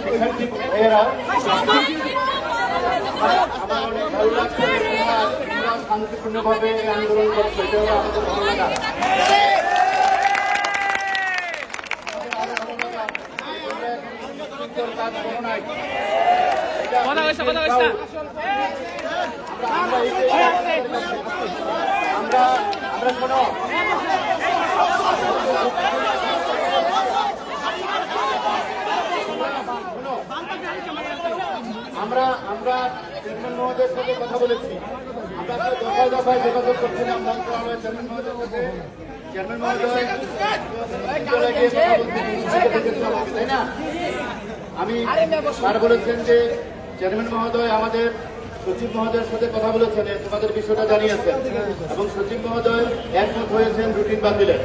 শিক্ষার্থী ভাইয়েরা আমার অনেক ভালো লাগছে তোমরা শান্তিপূর্ণভাবে আন্দোলন করছো, এটা আমাদের ভালো লাগা। কাজ করো নাই, আমরা শোনো আমরা চেয়ারম্যান মহোদয়ের সাথে কথা বলেছি, আমরা দফায় দফায় যোগাযোগ করছিলাম মন্ত্রণালয়ের চেয়ারম্যান মহোদয়ের সাথে। চেয়ারম্যান মহোদয় তাই না, আমি স্যার বলেছেন যে চেয়ারম্যান মহোদয় আমাদের সচিব মহোদয়ের সাথে কথা বলেছেন, তোমাদের বিষয়টা জানিয়েছেন এবং সচিব মহোদয় একমত হয়েছেন রুটিন বাতিলের।